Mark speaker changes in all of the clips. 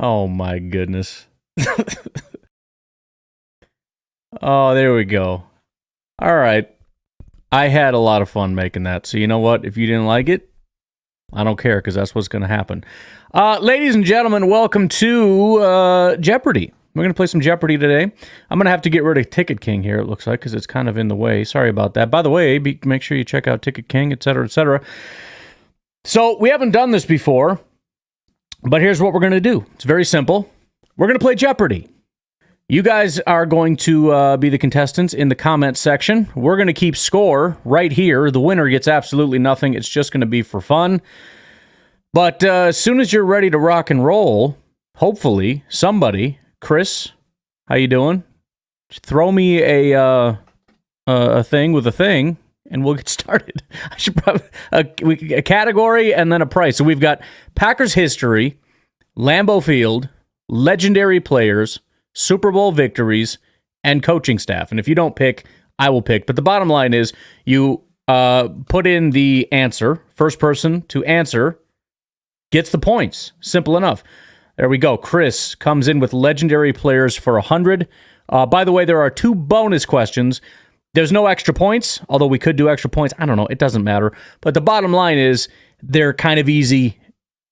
Speaker 1: Oh my goodness. Oh, there we go. All right. I had a lot of fun making that. So you know what? If you didn't like it, I don't care because that's what's going to happen. Ladies and gentlemen, welcome to Jeopardy. We're going to play some Jeopardy today. I'm going to have to get rid of Ticket King here, it looks like, because it's kind of in the way. Sorry about that. By the way, make sure you check out Ticket King, etc., etc. So we haven't done this before, but here's what we're going to do. It's very simple. We're going to play Jeopardy. You guys are going to be the contestants in the comments section. We're going to keep score right here. The winner gets absolutely nothing. It's just going to be for fun. But as soon as you're ready to rock and roll, hopefully somebody, Chris, how you doing? Throw me a thing with a thing, and we'll get started. I should probably a category and then a price. So we've got Packers history, Lambeau Field, legendary players, Super Bowl victories, and coaching staff. And if you don't pick, I will pick. But the bottom line is you put in the answer. First person to answer gets the points. Simple enough. There we go. Chris comes in with legendary players for 100. By the way, there are 2 bonus questions. There's no extra points, although we could do extra points. I don't know. It doesn't matter. But the bottom line is they're kind of easy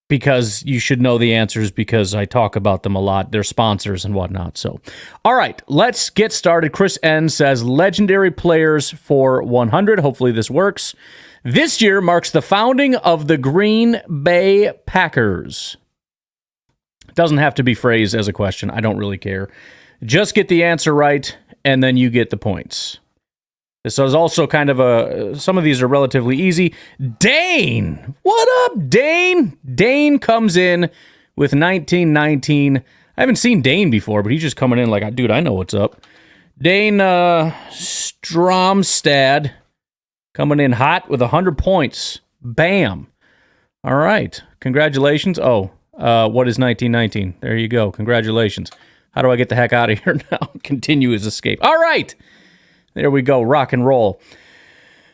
Speaker 1: because you should know the answers because I talk about them a lot. They're sponsors and whatnot. So, all right, let's get started. Chris N says legendary players for 100. Hopefully this works. This year marks the founding of the Green Bay Packers. It doesn't have to be phrased as a question. I don't really care. Just get the answer right, and then you get the points. This is also kind of some of these are relatively easy. Dane! What up, Dane? Dane comes in with 1919. I haven't seen Dane before, but he's just coming in like, dude, I know what's up. Dane Stromstad coming in hot with 100 points. Bam. All right. Congratulations. Oh, what is 1919? There you go. Congratulations. How do I get the heck out of here now? Continuous escape. All right. There we go. Rock and roll.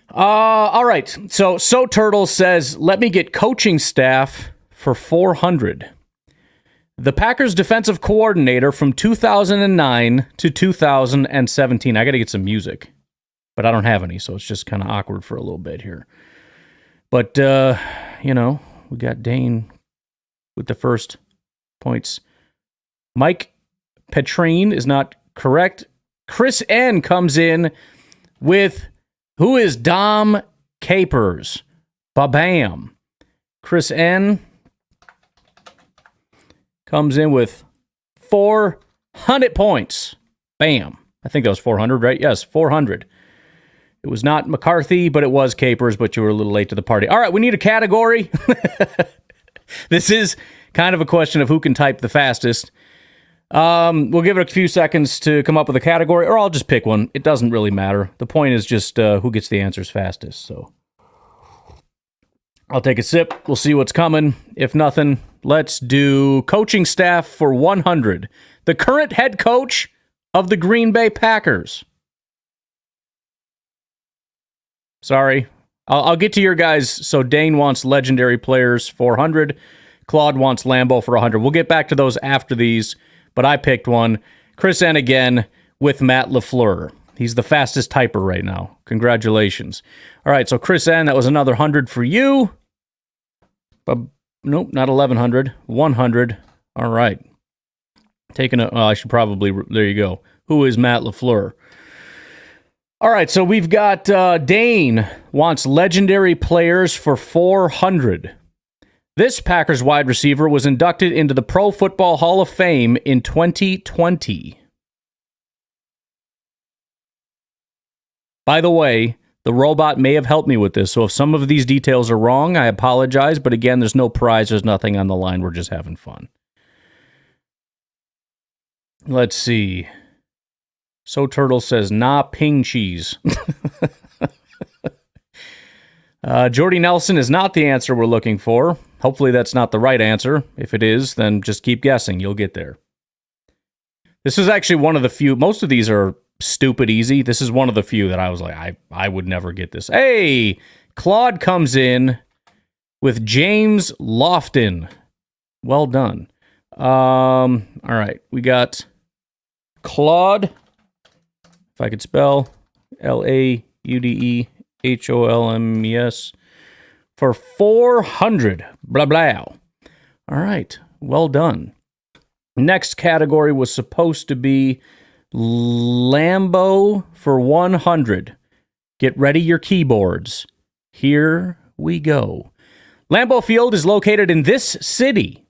Speaker 1: All right. So Turtle says, let me get coaching staff for 400. The Packers defensive coordinator from 2009 to 2017. I got to get some music, but I don't have any, so it's just kind of awkward for a little bit here. But, we got Dane with the first points. Mike Petrine is not correct. Chris N comes in with, who is Dom Capers? Ba-bam. Chris N comes in with 400 points. Bam. I think that was 400, right? Yes, 400. It was not McCarthy, but it was Capers, but you were a little late to the party. All right, we need a category. This is kind of a question of who can type the fastest. We'll give it a few seconds to come up with a category, or I'll just pick one. It doesn't really matter. The point is just who gets the answers fastest. So I'll take a sip. We'll see what's coming. If nothing, let's do coaching staff for 100. The current head coach of the Green Bay Packers. Sorry. I'll get to your guys. So Dane wants legendary players for 100. Claude wants Lambeau for 100. We'll get back to those after these. But I picked one. Chris N again with Matt LaFleur. He's the fastest typer right now. Congratulations. All right, so Chris N, that was another 100 for you. But nope, not 1,100. 100. All right. I should probably, there you go. Who is Matt LaFleur? All right, so we've got Dane wants legendary players for 400. This Packers wide receiver was inducted into the Pro Football Hall of Fame in 2020. By the way, the robot may have helped me with this, so if some of these details are wrong, I apologize, but again, there's no prize, there's nothing on the line, we're just having fun. Let's see. So Turtle says, nah, ping cheese. Jordy Nelson is not the answer we're looking for. Hopefully that's not the right answer. If it is, then just keep guessing. You'll get there. This is actually one of the few. Most of these are stupid easy. This is one of the few that I was like, I would never get this. Hey, Claude comes in with James Lofton. Well done. All right, we got Claude, if I could spell, Laudeholames, for 400. Blah, blah. All right, well done. Next category was supposed to be Lambo for 100. Get ready your keyboards. Here we go. Lambeau Field is located in this city.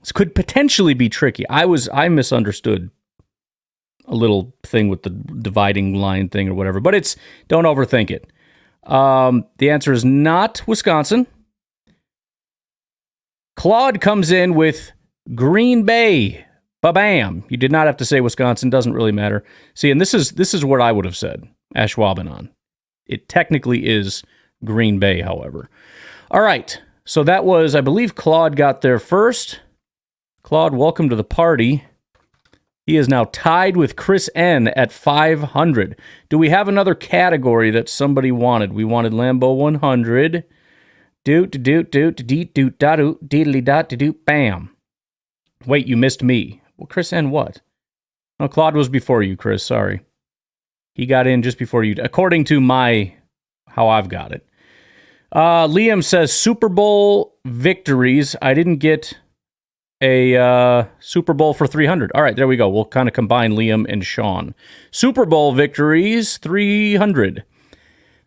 Speaker 1: This could potentially be tricky. I misunderstood a little thing with the dividing line thing or whatever, but don't overthink it. The answer is not Wisconsin. Claude comes in with Green Bay. Ba-bam. You did not have to say Wisconsin. Doesn't really matter. See, and this is what I would have said. Ashwaubenon. It technically is Green Bay, however. All right. So that was, I believe Claude got there first. Claude, welcome to the party. He is now tied with Chris N at 500. Do we have another category that somebody wanted? We wanted Lambeau 100. Bam. Wait, you missed me. Well, Chris N what? No, Claude was before you, Chris. Sorry. He got in just before you, according to how I've got it. Liam says Super Bowl victories. I didn't get a Super Bowl for 300. All right, there we go. We'll kind of combine Liam and Sean. Super Bowl victories, 300.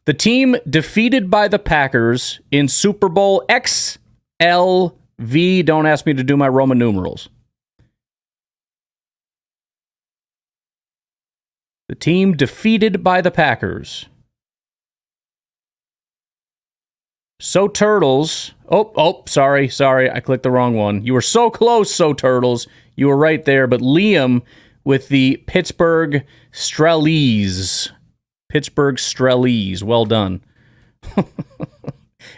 Speaker 1: The team defeated by the Packers in Super Bowl XLV. Don't ask me to do my Roman numerals. The team defeated by the Packers. So Turtles. Sorry. I clicked the wrong one. You were so close, So Turtles. You were right there, but Liam with the Pittsburgh Strellies. Pittsburgh Strellies. Well done.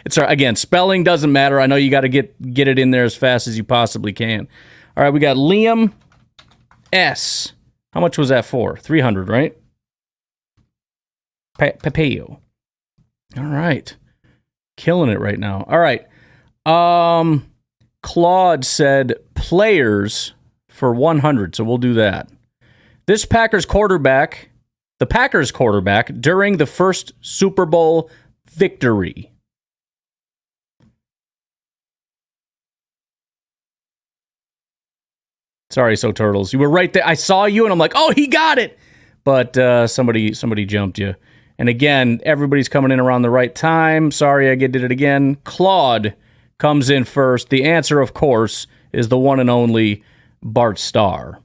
Speaker 1: It's again, spelling doesn't matter. I know you got to get it in there as fast as you possibly can. All right, we got Liam S. How much was that for? 300, right? Papeo. All right. Killing it right now. All right. Claude said players for 100, so we'll do that. The Packers quarterback during the first Super Bowl victory. Sorry, So Turtles. You were right there. I saw you, and I'm like, oh, he got it. But somebody jumped you. And again, everybody's coming in around the right time. Sorry, I did it again. Claude comes in first. The answer, of course, is the one and only Bart Starr.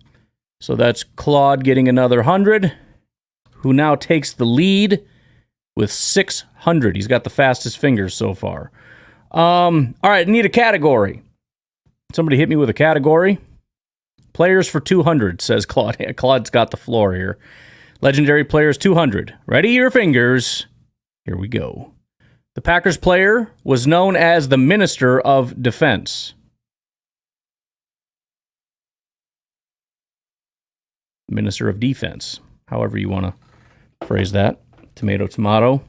Speaker 1: So that's Claude getting another 100, who now takes the lead with 600. He's got the fastest fingers so far. All right, need a category. Somebody hit me with a category. Players for 200, says Claude. Claude's got the floor here. Legendary players 200. Ready your fingers. Here we go. The Packers player was known as the Minister of Defense. Minister of Defense. However you want to phrase that. Tomato, tomato.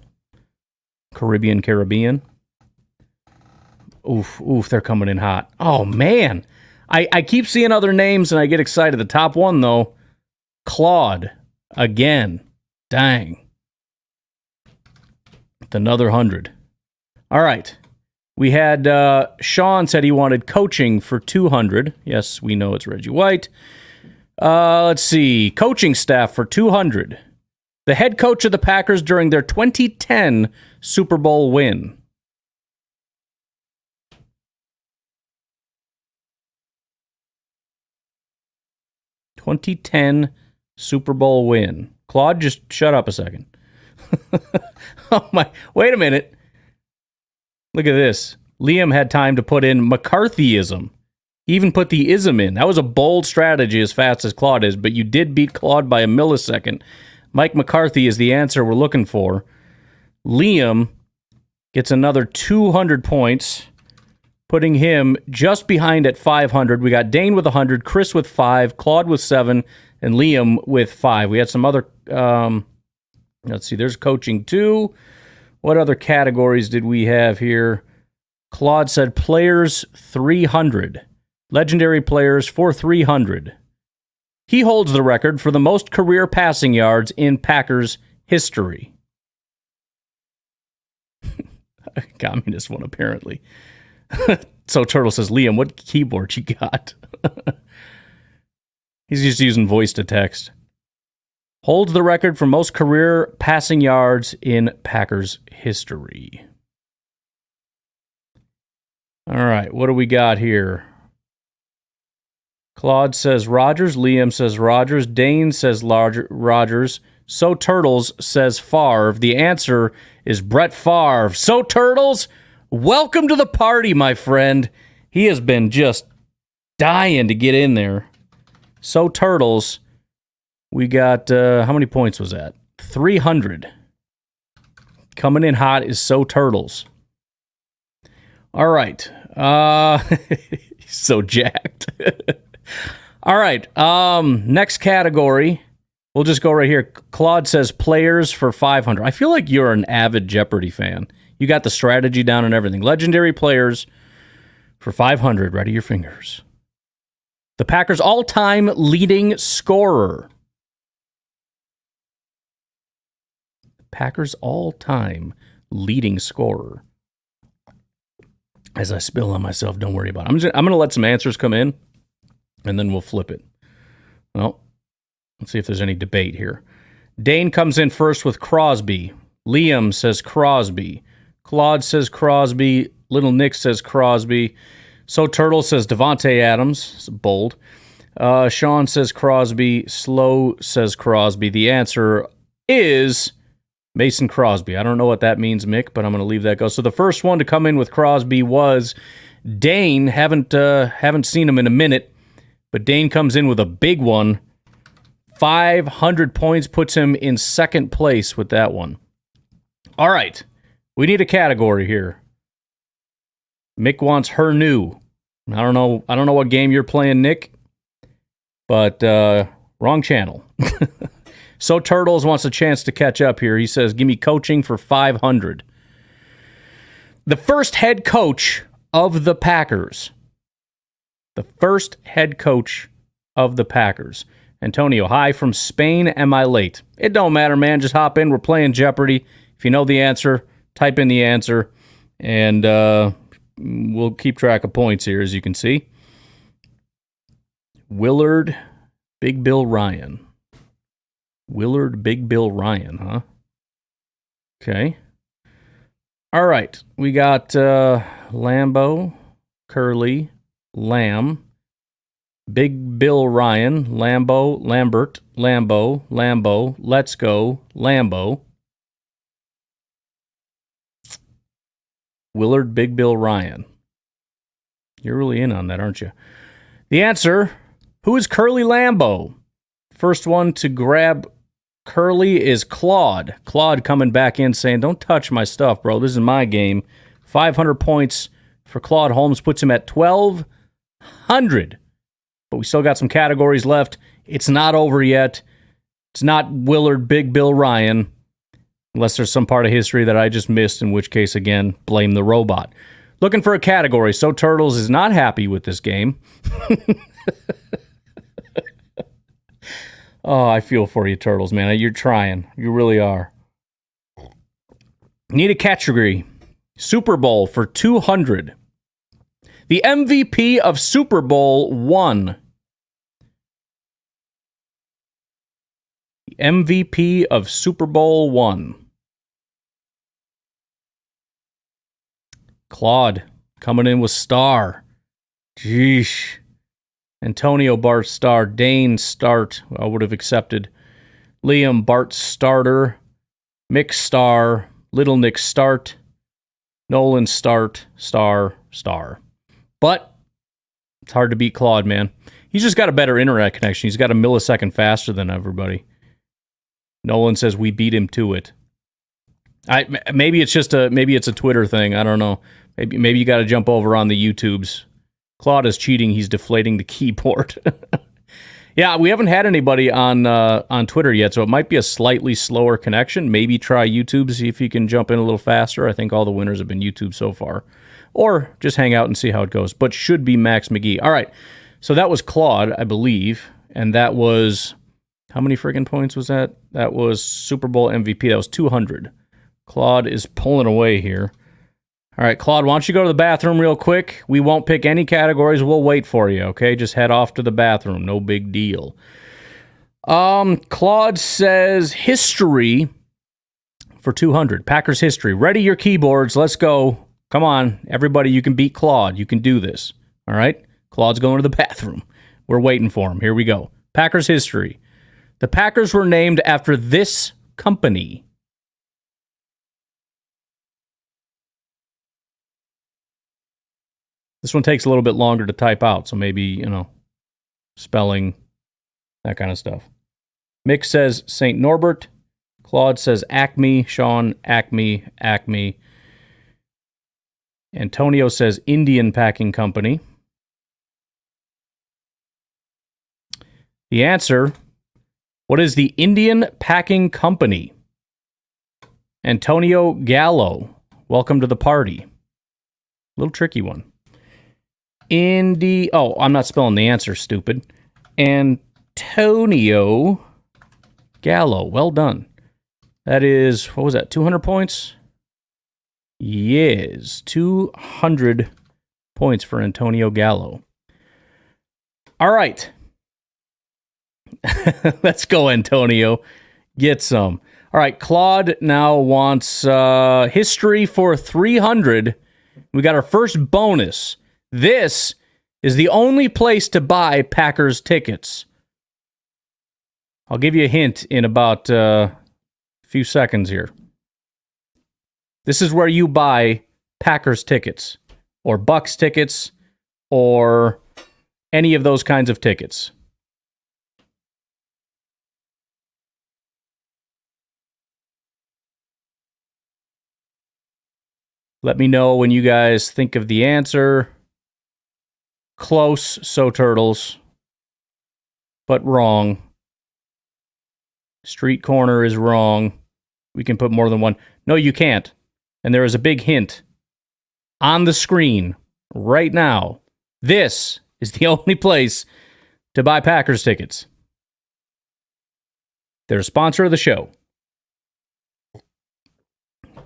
Speaker 1: Caribbean. Oof, they're coming in hot. Oh, man. I keep seeing other names and I get excited. The top one, though, Claude. Again. Dang. With another 100. All right. We had Sean said he wanted coaching for 200. Yes, we know it's Reggie White. Let's see. Coaching staff for 200. The head coach of the Packers during their 2010 Super Bowl win. '2010 Super Bowl win. Claude, just shut up a second. Oh my! Wait a minute. Look at this. Liam had time to put in McCarthyism. He even put the ism in. That was a bold strategy as fast as Claude is, but you did beat Claude by a millisecond. Mike McCarthy is the answer we're looking for. Liam gets another 200 points, putting him just behind at 500. We got Dane with 100, Chris with 5, Claude with 7, and Liam with 5. We had some other, let's see, there's coaching too. What other categories did we have here? Claude said players 300. Legendary players for 300. He holds the record for the most career passing yards in Packers history. Got me this one, apparently. So Turtle says, Liam, what keyboard you got? He's just using voice to text. Holds the record for most career passing yards in Packers history. All right, what do we got here? Claude says Rodgers. Liam says Rodgers. Dane says Rodgers. So Turtles says Favre. The answer is Brett Favre. So Turtles, welcome to the party, my friend. He has been just dying to get in there. So Turtles, we got, how many points was that? 300. Coming in hot is So Turtles. All right. He's so jacked. All right. Next category. We'll just go right here. Claude says players for 500. I feel like you're an avid Jeopardy fan. You got the strategy down and everything. Legendary players for 500. Ready your fingers. The Packers' all-time leading scorer. Packers' all-time leading scorer. As I spill on myself, don't worry about it. I'm going to let some answers come in, and then we'll flip it. Well, let's see if there's any debate here. Dane comes in first with Crosby. Liam says Crosby. Claude says Crosby. Little Nick says Crosby. So Turtle says Devontae Adams. It's bold. Sean says Crosby. Slow says Crosby. The answer is Mason Crosby. I don't know what that means, Mick, but I'm going to leave that go. So the first one to come in with Crosby was Dane. Haven't seen him in a minute, but Dane comes in with a big one. 500 points puts him in second place with that one. All right. We need a category here. Mick wants her new. I don't know what game you're playing, Nick, but wrong channel. So Turtles wants a chance to catch up here. He says, give me coaching for 500. The first head coach of the Packers. The first head coach of the Packers. Antonio, hi from Spain. Am I late? It don't matter, man. Just hop in. We're playing Jeopardy. If you know the answer, type in the answer, and we'll keep track of points here, as you can see. Willard Big Bill Ryan. Willard Big Bill Ryan, huh? Okay. All right. We got Lambo, Curly, Lamb, Big Bill Ryan, Lambo, Lambert, Lambo, Let's Go, Lambo. Willard Big Bill Ryan. You're really in on that, aren't you? The answer, who is Curly Lambeau? First one to grab Curly is Claude. Claude coming back in saying, don't touch my stuff, bro. This is my game. 500 points for Claude Holmes puts him at 1,200. But we still got some categories left. It's not over yet. It's not Willard Big Bill Ryan. Unless there's some part of history that I just missed, in which case, again, blame the robot. Looking for a category. So Turtles is not happy with this game. Oh, I feel for you, Turtles, man. You're trying. You really are. Need a category. Super Bowl for 200. The MVP of Super Bowl 1. The MVP of Super Bowl 1. Claude coming in with Star. Jeesh. Antonio Bart Star. Dane Start. I would have accepted. Liam Bart Starter. Mick Star. Little Nick Start. Nolan Start. Star. But it's hard to beat Claude, man. He's just got a better internet connection. He's got a millisecond faster than everybody. Nolan says we beat him to it. Maybe it's a Twitter thing. I don't know. Maybe you got to jump over on the YouTubes. Claude is cheating. He's deflating the keyboard. Yeah, we haven't had anybody on Twitter yet, so it might be a slightly slower connection. Maybe try YouTube, see if you can jump in a little faster. I think all the winners have been YouTube so far. or just hang out and see how it goes. But should be Max McGee. All right. So that was Claude, I believe. And that was, how many friggin' points was that? That was Super Bowl MVP. That was 200. Claude is pulling away here. All right, Claude, why don't you go to the bathroom real quick? We won't pick any categories. We'll wait for you, okay? Just head off to the bathroom. No big deal. Claude says history for 200. Packers history. Ready your keyboards. Let's go. Come on, everybody. You can beat Claude. You can do this. All right? Claude's going to the bathroom. We're waiting for him. Here we go. Packers history. The Packers were named after this company. This one takes a little bit longer to type out, so maybe, spelling, that kind of stuff. Mick says St. Norbert. Claude says Acme. Sean, Acme. Antonio says Indian Packing Company. The answer, what is the Indian Packing Company? Antonio Gallo, welcome to the party. A little tricky one. I'm not spelling the answer, stupid. Antonio Gallo, well done. That is, what was that, 200 points? Yes, 200 points for Antonio Gallo. All right. Let's go, Antonio. Get some. All right, Claude now wants history for 300. We got our first bonus. This is the only place to buy Packers tickets. I'll give you a hint in about a few seconds here. This is where you buy Packers tickets, or Bucks tickets, or any of those kinds of tickets. Let me know when you guys think of the answer. Close, so turtles, but wrong. Street corner is wrong. We can put more than one. No, you can't. And there is a big hint on the screen right now. This is the only place to buy Packers tickets. They're a sponsor of the show.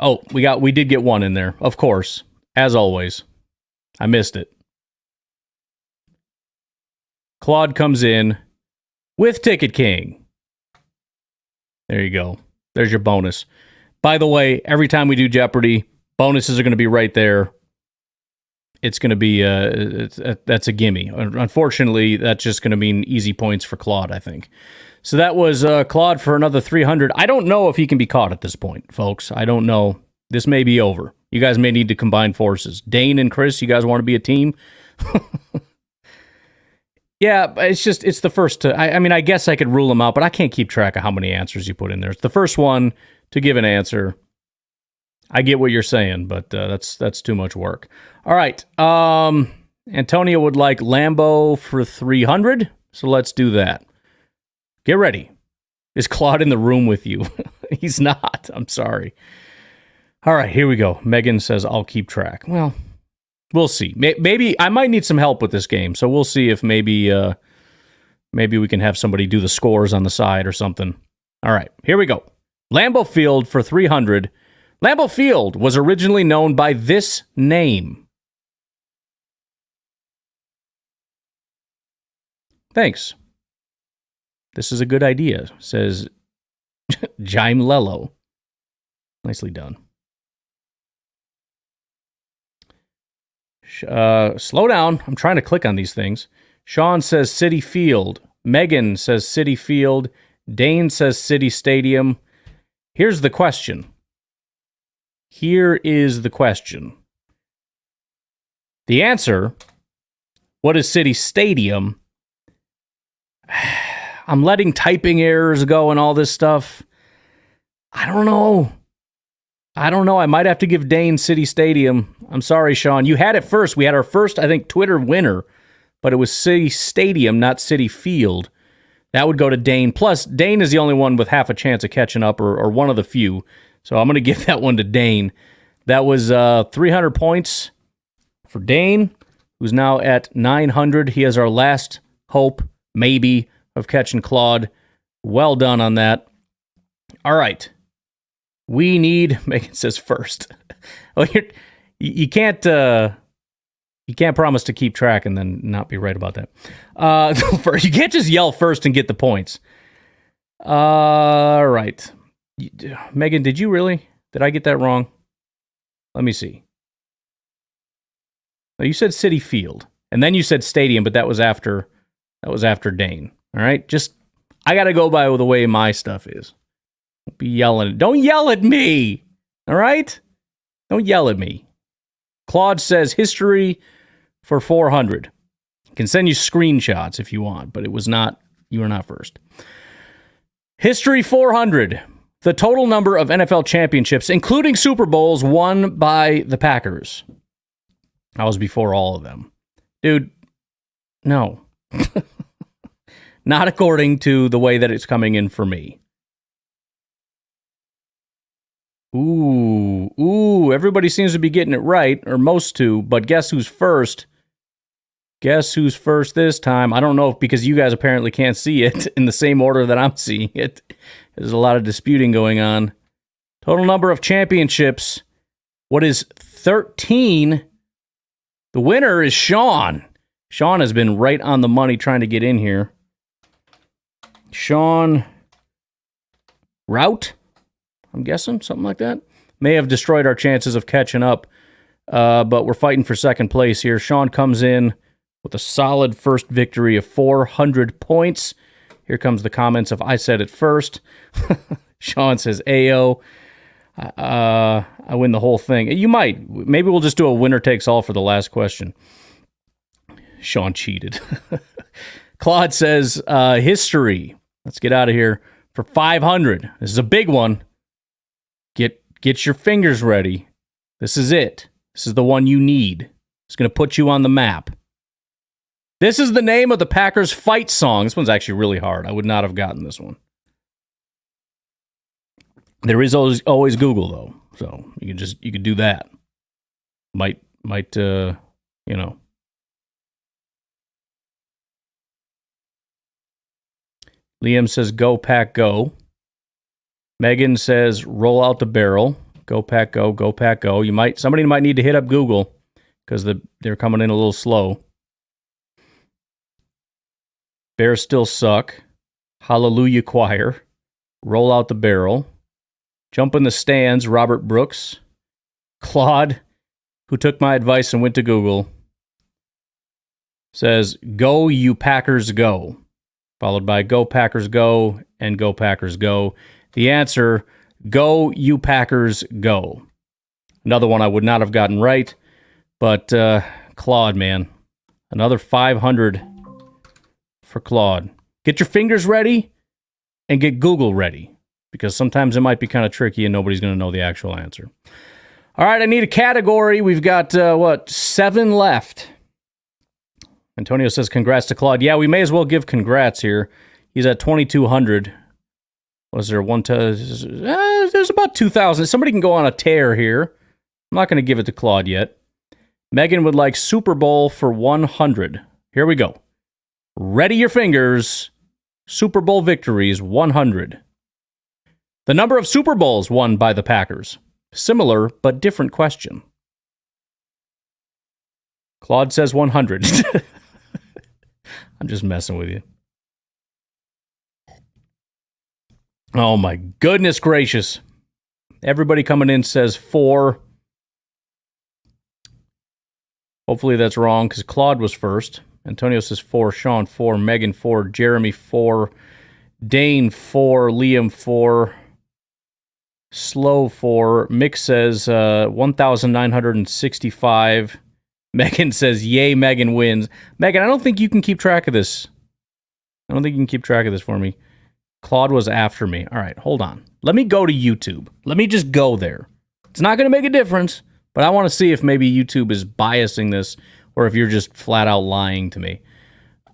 Speaker 1: Oh, we did get one in there, of course, as always. I missed it. Claude comes in with Ticket King. There you go. There's your bonus. By the way, every time we do Jeopardy, bonuses are going to be right there. It's going to be, that's a gimme. Unfortunately, that's just going to mean easy points for Claude, I think. So that was Claude for another 300. I don't know if he can be caught at this point, folks. I don't know. This may be over. You guys may need to combine forces. Dane and Chris, you guys want to be a team? Yeah, it's the first to, I mean, I guess I could rule them out, but I can't keep track of how many answers you put in there. It's the first one to give an answer. I get what you're saying, but that's too much work. All right. Antonio would like Lambo for 300, so let's do that. Get ready. Is Claude in the room with you? He's not. I'm sorry. All right, here we go. Megan says, I'll keep track. Well, we'll see. Maybe I might need some help with this game, so we'll see if maybe we can have somebody do the scores on the side or something. All right, here we go. Lambeau Field for 300. Lambeau Field was originally known by this name. Thanks. This is a good idea, says Jaime Lello. Nicely done. Slow down. I'm trying to click on these things. Sean says City Field. Megan says City Field. Dane says City Stadium. Here's the question. Here is the question. The answer, what is City Stadium? I'm letting typing errors go and all this stuff. I don't know. I might have to give Dane City Stadium. I'm sorry, Sean. You had it first. We had our first, I think, Twitter winner, but it was City Stadium, not City Field. That would go to Dane. Plus, Dane is the only one with half a chance of catching up, or one of the few. So I'm going to give that one to Dane. That was 300 points. for Dane, who's now at 900. He is our last hope, maybe, of catching Claude. Well done on that. All right. We need, Megan says first. Well, you can't promise to keep track and then not be right about that. You can't just yell first and get the points. All right. Megan, did you really? Did I get that wrong? Let me see. Oh, you said Citi Field, and then you said Stadium, but that was after Dane. All right? I got to go by the way my stuff is. Don't be yelling. Don't yell at me. All right? Don't yell at me. Claude says history for 400. I can send you screenshots if you want, but you were not first. History 400. The total number of NFL championships, including Super Bowls, won by the Packers. I was before all of them. Dude, no. Not according to the way that it's coming in for me. Ooh, everybody seems to be getting it right, or most to, but guess who's first? Guess who's first this time? I don't know, because you guys apparently can't see it in the same order that I'm seeing it. There's a lot of disputing going on. Total number of championships. What is 13? The winner is Sean. Sean has been right on the money trying to get in here. Sean Rout, I'm guessing, something like that. May have destroyed our chances of catching up, but we're fighting for second place here. Sean comes in with a solid first victory of 400 points. Here comes the comments of I said it first. Sean says, Ayo. I win the whole thing. You might. Maybe we'll just do a winner takes all for the last question. Sean cheated. Claude says, history. Let's get out of here for 500. This is a big one. Get your fingers ready. This is it. This is the one you need. It's going to put you on the map. This is the name of the Packers fight song. This one's actually really hard. I would not have gotten this one. There is always Google, though. So you could do that. Might you know. Liam says, go, Pack, go. Megan says, roll out the barrel. Go, Pack, go. Go, Pack, go. Somebody might need to hit up Google because they're coming in a little slow. Bears still suck. Hallelujah choir. Roll out the barrel. Jump in the stands, Robert Brooks. Claude, who took my advice and went to Google, says, go, you Packers, go. Followed by go, Packers, go, and go, Packers, go. The answer, go, you Packers, go. Another one I would not have gotten right, but Claude, man. Another 500 for Claude. Get your fingers ready and get Google ready, because sometimes it might be kind of tricky and nobody's going to know the actual answer. All right, I need a category. We've got, 7 left. Antonio says, congrats to Claude. Yeah, we may as well give congrats here. He's at 2,200. Was there one there's about 2,000. Somebody can go on a tear here. I'm not going to give it to Claude yet. Megan would like Super Bowl for 100. Here we go. Ready your fingers. Super Bowl victories, 100. The number of Super Bowls won by the Packers. Similar, but different question. Claude says 100. I'm just messing with you. Oh my goodness gracious. Everybody coming in says 4. Hopefully that's wrong because Claude was first. Antonio says 4, Sean 4, Megan 4, Jeremy 4, Dane 4, Liam 4, Slow 4. Mick says 1,965. Megan says, yay, Megan wins. Megan, I don't think you can keep track of this. I don't think you can keep track of this for me. Claude was after me. All right, hold on. Let me go to YouTube. Let me just go there. It's not going to make a difference, but I want to see if maybe YouTube is biasing this or if you're just flat out lying to me.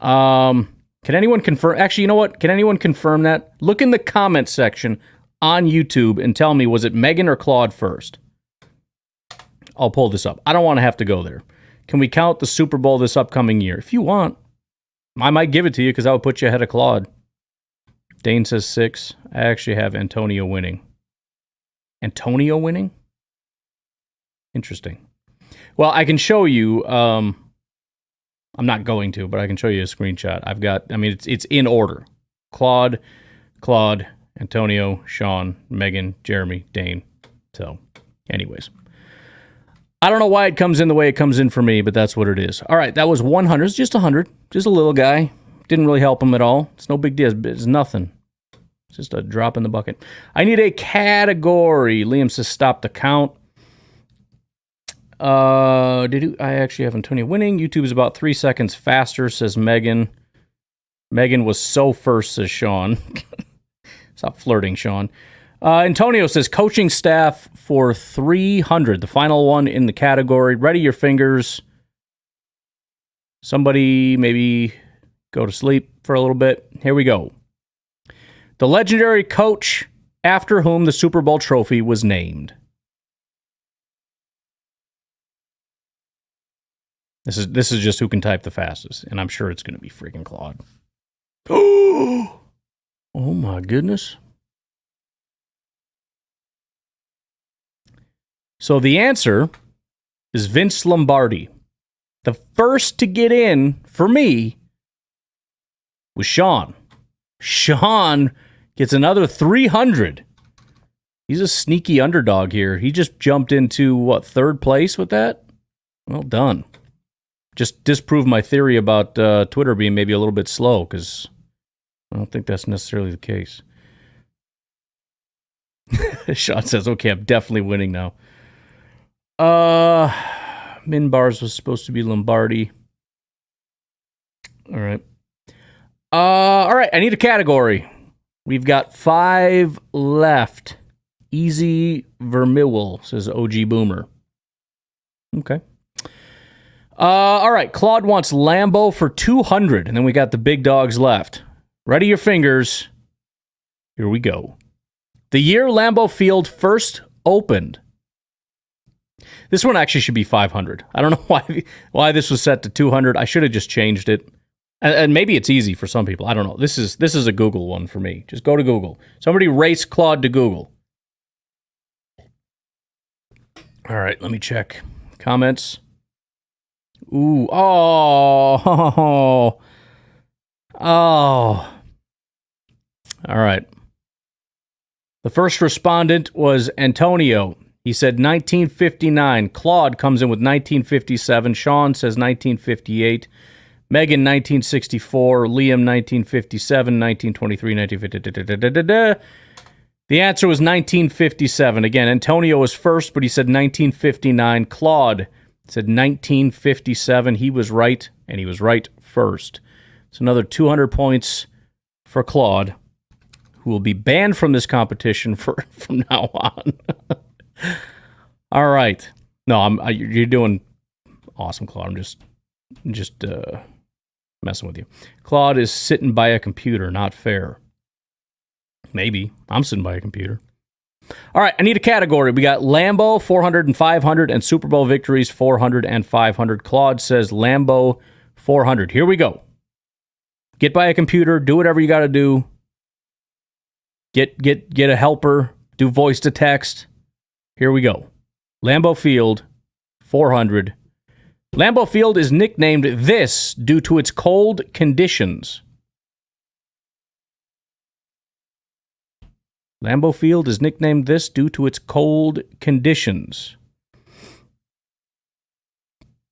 Speaker 1: Can anyone confirm? Actually, you know what? Can anyone confirm that? Look in the comment section on YouTube and tell me, was it Megan or Claude first? I'll pull this up. I don't want to have to go there. Can we count the Super Bowl this upcoming year? If you want, I might give it to you because I would put you ahead of Claude. Dane says 6. I actually have Antonio winning. Antonio winning? Interesting. Well, I can show you. I'm not going to, but I can show you a screenshot. I've got. I mean, it's in order. Claude, Antonio, Sean, Megan, Jeremy, Dane. So, anyways, I don't know why it comes in the way it comes in for me, but that's what it is. All right, that was 100. It's just 100. Just a little guy. Didn't really help him at all. It's no big deal. It's nothing. It's just a drop in the bucket. I need a category. Liam says stop the count. I actually have Antonio winning. YouTube is about 3 seconds faster, says Megan. Megan was so first, says Sean. Stop flirting, Sean. Antonio says coaching staff for 300, the final one in the category. Ready your fingers. Somebody maybe go to sleep for a little bit. Here we go. The legendary coach after whom the Super Bowl trophy was named. This is just who can type the fastest, and I'm sure it's going to be freaking Claude. Oh my goodness. So the answer is Vince Lombardi. The first to get in for me was Sean. Sean gets another 300. He's a sneaky underdog here. He just jumped into, third place with that? Well done. Just disprove my theory about Twitter being maybe a little bit slow, because I don't think that's necessarily the case. Sean says, okay, I'm definitely winning now. Min bars was supposed to be Lombardi. All right. I need a category. We've got 5 left. Easy Vermeuil, says OG Boomer. Okay. All right. Claude wants Lambeau for 200, and then we got the big dogs left. Ready your fingers. Here we go. The year Lambeau Field first opened. This one actually should be 500. I don't know why this was set to 200. I should have just changed it. And maybe it's easy for some people. I don't know. This is a Google one for me. Just go to Google. Somebody race Claude to Google. All right, let me check. Comments. Ooh. Oh. All right. The first respondent was Antonio. He said 1959. Claude comes in with 1957. Sean says 1958. Megan 1964. Liam 1957. 1923. 1950. The answer was 1957. Again, Antonio was first, but he said 1959. Claude said 1957. He was right, and he was right first. It's another 200 points for Claude, who will be banned from this competition from now on. All right. No, you're doing awesome, Claude. I'm just messing with you. Claude is sitting by a computer. Not fair. Maybe. I'm sitting by a computer. All right, I need a category. We got Lambeau, 400 and 500, and Super Bowl victories, 400 and 500. Claude says Lambeau, 400. Here we go. Get by a computer. Do whatever you got to do. Get a helper. Do voice to text. Here we go. Lambeau Field, 400. Lambeau Field is nicknamed this due to its cold conditions. Lambeau Field is nicknamed this due to its cold conditions.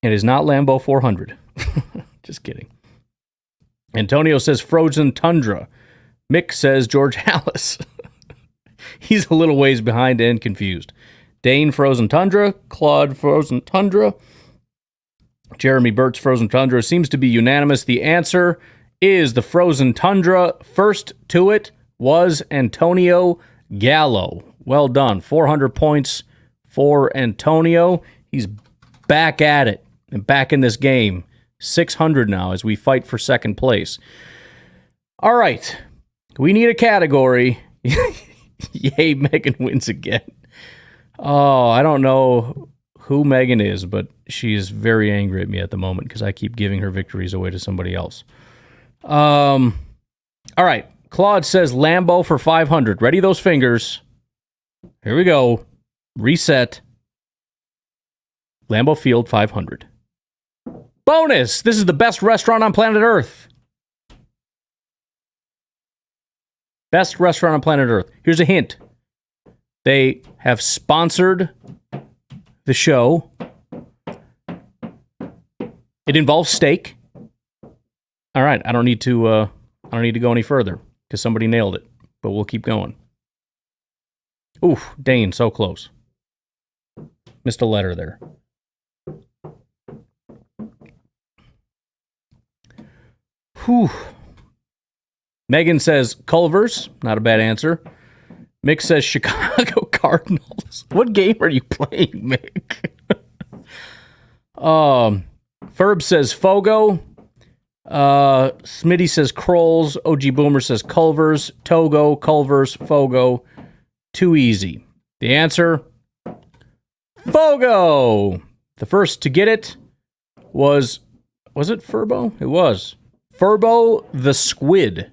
Speaker 1: It is not Lambeau 400. Just kidding. Antonio says frozen tundra. Mick says George Hallis. He's a little ways behind and confused. Dane frozen tundra. Claude frozen tundra. Jeremy Burt's frozen tundra seems to be unanimous. The answer is the frozen tundra. First to it was Antonio Gallo. Well done. 400 points for Antonio. He's back at it and back in this game. 600 now as we fight for second place. All right. We need a category. Yay, Megan wins again. Oh, I don't know who Megan is, but she is very angry at me at the moment because I keep giving her victories away to somebody else. All right. Claude says Lambeau for 500. Ready those fingers. Here we go. Reset. Lambeau Field 500. Bonus! This is the best restaurant on planet Earth. Best restaurant on planet Earth. Here's a hint. They have sponsored the show. It involves steak. All right, I don't need to go any further because somebody nailed it, but we'll keep going. Oof, Dane, so close. Missed a letter there. Whew. Megan says Culver's, not a bad answer. Mick says Chicago Cardinals. What game are you playing, Mick? Ferb says Fogo. Smitty says Kroll's. OG Boomer says Culver's. Togo, Culver's, Fogo. Too easy. The answer, Fogo. The first to get it was it Furbo? It was. Furbo the Squid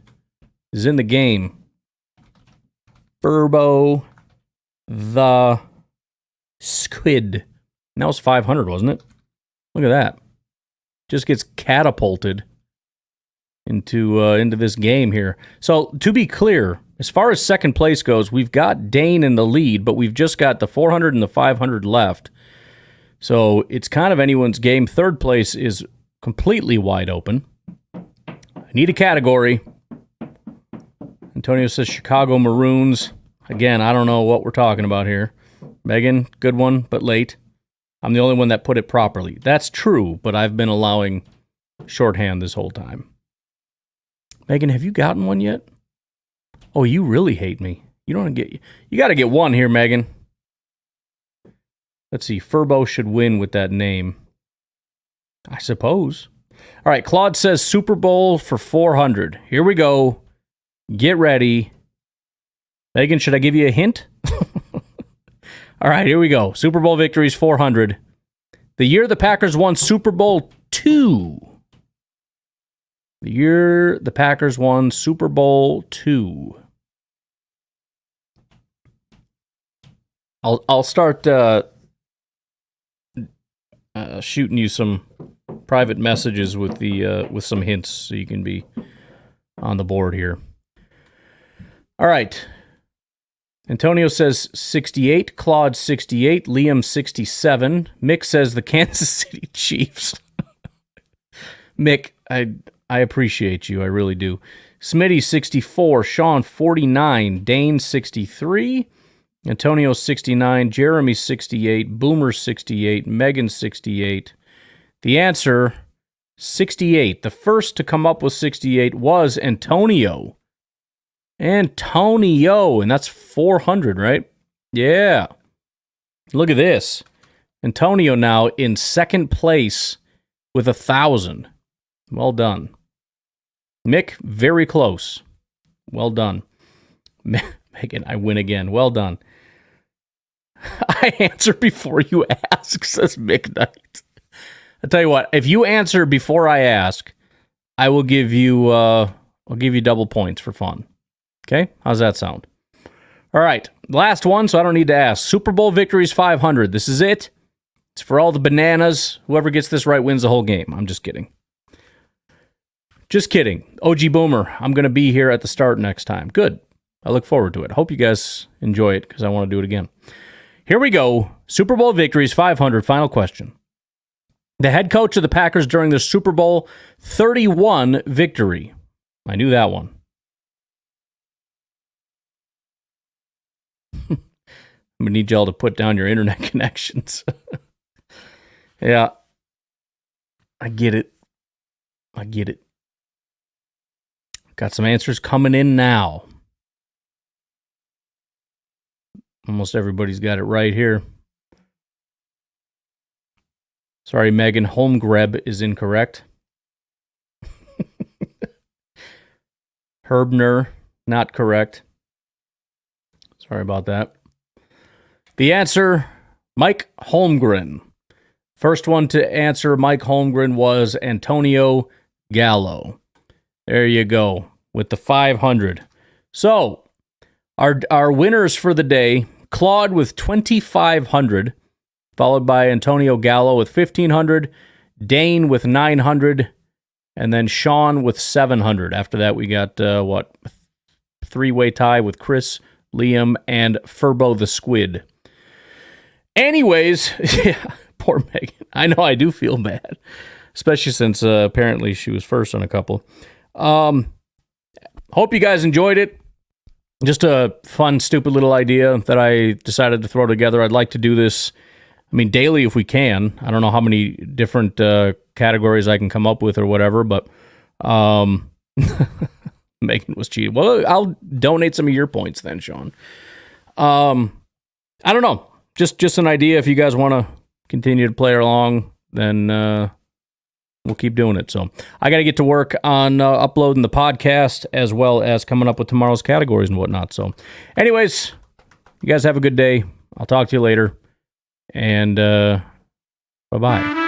Speaker 1: is in the game. Furbo the Squid. And that was 500, wasn't it? Look at that. Just gets catapulted into this game here. So, to be clear, as far as second place goes, we've got Dane in the lead, but we've just got the 400 and the 500 left. So, it's kind of anyone's game. Third place is completely wide open. I need a category. Antonio says Chicago Maroons. Again, I don't know what we're talking about here. Megan, good one, but late. I'm the only one that put it properly. That's true, but I've been allowing shorthand this whole time. Megan, have you gotten one yet? Oh, you really hate me. You got to get one here, Megan. Let's see. Furbo should win with that name. I suppose. All right, Claude says Super Bowl for 400. Here we go. Get ready. Megan, should I give you a hint? All right, here we go. Super Bowl victories 400. The year the Packers won Super Bowl II. The year the Packers won Super Bowl II. I'll start shooting you some private messages with some hints so you can be on the board here. All right. Antonio says 68, Claude 68, Liam 67. Mick says the Kansas City Chiefs. Mick, I appreciate you, I really do. Smitty 64, Sean 49, Dane 63, Antonio 69, Jeremy 68, Boomer 68, Megan 68. The answer, 68. The first to come up with 68 was Antonio. Antonio, and that's 400, right? Yeah. Look at this. Antonio now in second place with 1,000. Well done. Mick, very close. Well done. Megan, I win again. Well done. I answer before you ask, says Mick Knight. I'll tell you what, if you answer before I ask, I will give you double points for fun. Okay? How's that sound? All right. Last one, so I don't need to ask. Super Bowl victories 500. This is it. It's for all the bananas. Whoever gets this right wins the whole game. I'm just kidding. Just kidding. OG Boomer, I'm going to be here at the start next time. Good. I look forward to it. Hope you guys enjoy it because I want to do it again. Here we go. Super Bowl victories 500. Final question. The head coach of the Packers during the Super Bowl 31 victory. I knew that one. I'm going to need y'all to put down your internet connections. Yeah. I get it. Got some answers coming in now. Almost everybody's got it right here. Sorry, Megan. Holmgreb is incorrect. Herbner, not correct. Sorry about that. The answer, Mike Holmgren. First one to answer Mike Holmgren was Antonio Gallo. There you go, with the 500. So, our winners for the day, Claude with 2,500, followed by Antonio Gallo with 1,500, Dane with 900, and then Sean with 700. After that, we got, three-way tie with Chris, Liam, and Furbo the Squid. Anyways, yeah, poor Megan. I know I do feel bad, especially since apparently she was first on a couple. Hope you guys enjoyed it. Just a fun, stupid little idea that I decided to throw together. I'd like to do this, daily if we can. I don't know how many different categories I can come up with or whatever, but Megan was cheating. Well, I'll donate some of your points then, Sean. I don't know. Just an idea. If you guys want to continue to play along, then we'll keep doing it. So I got to get to work on uploading the podcast as well as coming up with tomorrow's categories and whatnot. So anyways, you guys have a good day. I'll talk to you later. And bye-bye.